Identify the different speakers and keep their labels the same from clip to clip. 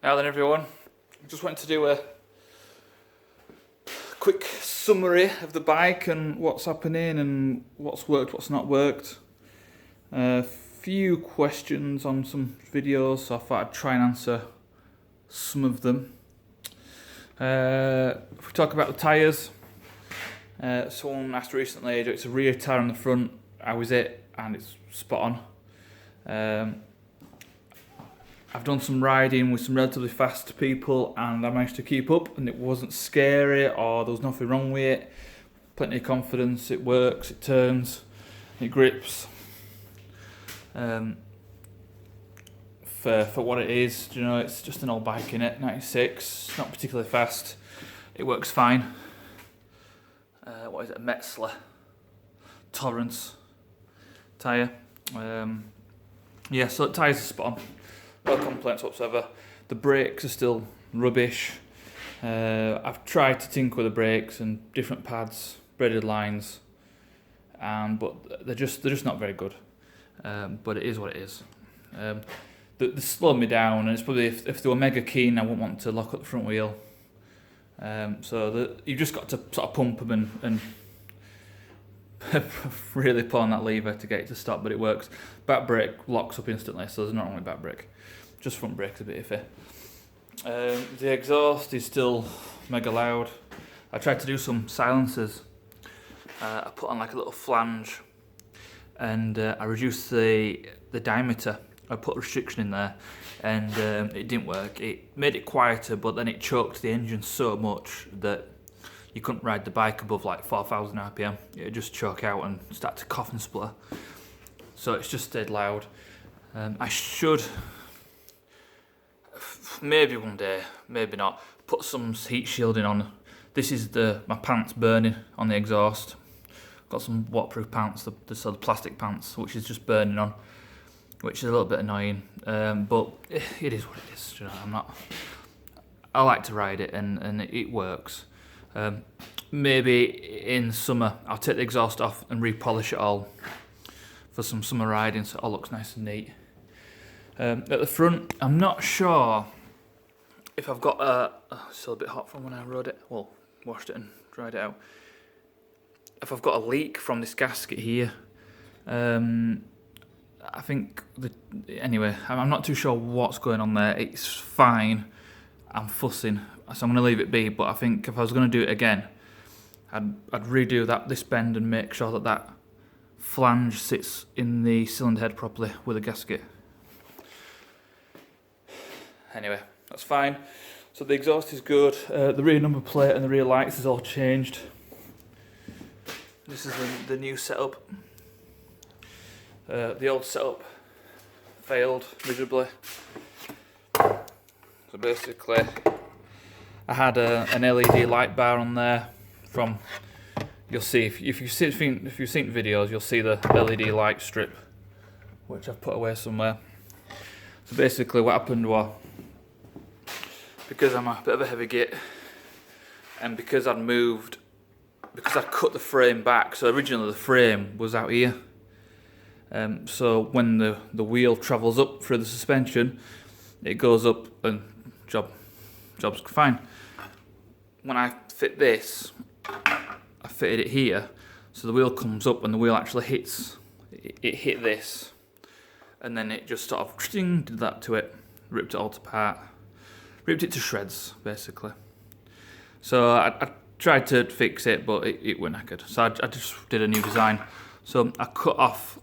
Speaker 1: Now then everyone, I just wanted to do a quick summary of the bike and what's happening and what's worked, what's not worked. A few questions on some videos, so I thought I'd try and answer some of them. If we talk about the tyres, someone asked recently, it's a rear tyre on the front, how is it? And it's spot on. I've done some riding with some relatively fast people and I managed to keep up, and it wasn't scary or there was nothing wrong with it. Plenty of confidence, it works, it turns, it grips. For what it is, you know, it's just an old bike in it, 96, not particularly fast, it works fine. What is it, a Metzler Torrance tyre. Yeah, so the tyres are spot on. No complaints whatsoever. The brakes are still rubbish. I've tried to tinker with the brakes and different pads, braided lines, but they're just not very good. But it is what it is. They slowed me down, and it's probably if they were mega keen, I wouldn't want to lock up the front wheel. You've just got to sort of pump them and really pull on that lever to get it to stop, but it works. Back brake locks up instantly, so there's nothing wrong with back brake. Just front brake's a bit iffy. The exhaust is still mega loud. I tried to do some silencers. I put on like a little flange, and I reduced the diameter. I put a restriction in there, and it didn't work. It made it quieter, but then it choked the engine so much that you couldn't ride the bike above like 4,000 RPM. It would just choke out and start to cough and splutter. So it's just stayed loud. I should, maybe one day, maybe not, put some heat shielding on. This is my pants burning on the exhaust. Got some waterproof pants, the sort of plastic pants, which is just burning on, which is a little bit annoying. But it is what it is. You know, I like to ride it, and it works. Maybe in summer I'll take the exhaust off and repolish it all for some summer riding, so it all looks nice and neat. At the front, I'm not sure if I've got it's still a bit hot from when I rode it. Well, washed it and dried it out. If I've got a leak from this gasket here, I think anyway, I'm not too sure what's going on there. It's fine. I'm fussing, so I'm going to leave it be. But I think if I was going to do it again, I'd redo this bend and make sure that flange sits in the cylinder head properly with a gasket. Anyway, that's fine. So the exhaust is good. The rear number plate and the rear lights is all changed. This is the new setup. The old setup failed miserably. So basically, I had an LED light bar on there from. You'll see if you've seen videos, you'll see the LED light strip, which I've put away somewhere. So basically, what happened was, because I'm a bit of a heavy git, and because I'd cut the frame back. So originally the frame was out here. So when the wheel travels up through the suspension, it goes up and job's fine. When I fit this, I fitted it here, so the wheel comes up and the wheel actually hit this, and then it just sort of did that to it, ripped it all apart, ripped it to shreds basically. So I tried to fix it, but it went knackered. So I just did a new design. So I cut off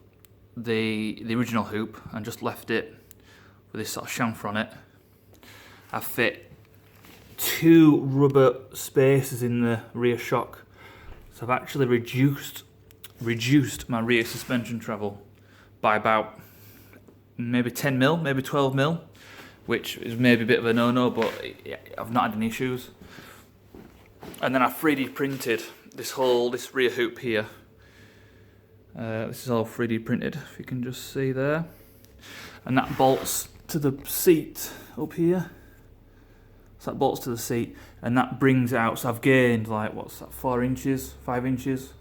Speaker 1: the original hoop and just left it with this sort of chamfer on it. I fit 2 rubber spacers in the rear shock, so I've actually reduced my rear suspension travel by about maybe 10 mil, maybe 12 mil, which is maybe a bit of a no-no, but I've not had any issues. And then I 3D printed this rear hoop here. This is all 3D printed, if you can just see there. And that bolts to the seat up here. So that bolts to the seat, and that brings out, so I've gained like, what's that, 4 inches, 5 inches.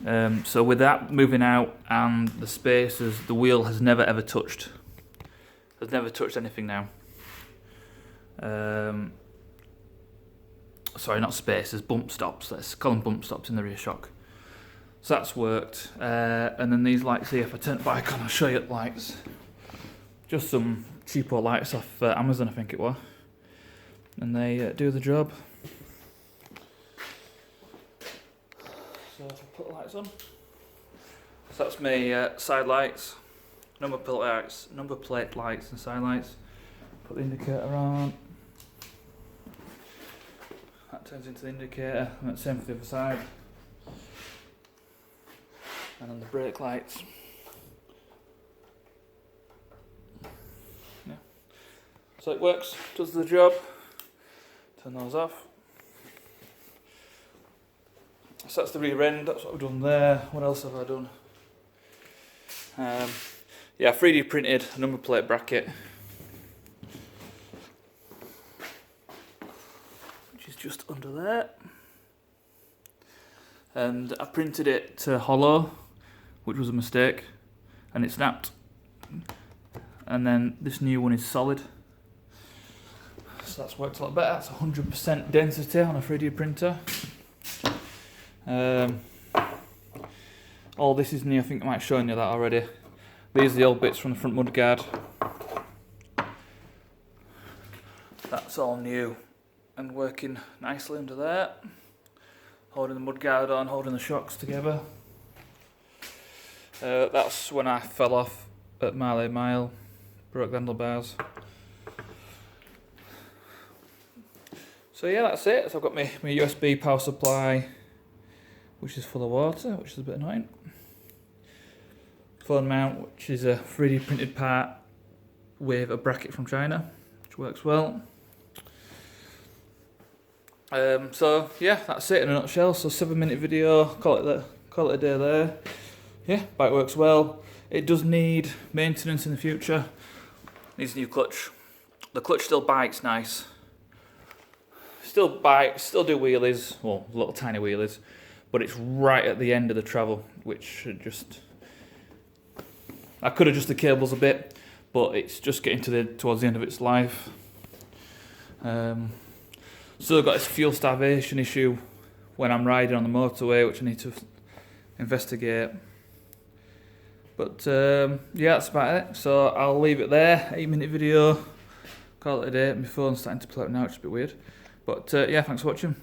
Speaker 1: So with that moving out and the spacers, the wheel has never ever touched. Has never touched anything now. Sorry, not spacers, bump stops. Let's call them bump stops in the rear shock. So that's worked. And then these lights here, if I turn it back on, I'll show you the lights. Just some cheapo lights off Amazon, I think it was. And they do the job. So if I put the lights on. So that's my side lights, number plate lights and side lights. Put the indicator on. That turns into the indicator, and that's the same for the other side. And then the brake lights. Yeah. So it works, does the job. Turn those off. So that's the rear end, that's what I've done there. What else have I done? Yeah, 3D printed a number plate bracket, which is just under there. And I printed it to hollow, which was a mistake, and it snapped. And then this new one is solid. So that's worked a lot better. That's 100% density on a 3D printer. All this is new, I think I might have shown you that already. These are the old bits from the front mudguard. That's all new and working nicely under there. Holding the mudguard on, holding the shocks together. That's when I fell off at mile, broke the handlebars. So yeah, that's it. So I've got my USB power supply, which is full of water, which is a bit annoying. Phone mount, which is a 3D printed part with a bracket from China, which works well. So yeah, that's it in a nutshell. So 7-minute video, call it a day there. Yeah, bike works well. It does need maintenance in the future. Needs a new clutch. The clutch still bites nice. Still bites, still do wheelies, well, little tiny wheelies, but it's right at the end of the travel, which should just... I could adjust the cables a bit, but it's just getting towards the end of its life. Still got this fuel starvation issue when I'm riding on the motorway, which I need to investigate. But yeah, that's about it. So I'll leave it there. 8-minute video. Call it a day. My phone's starting to play out now, which is a bit weird. But yeah, thanks for watching.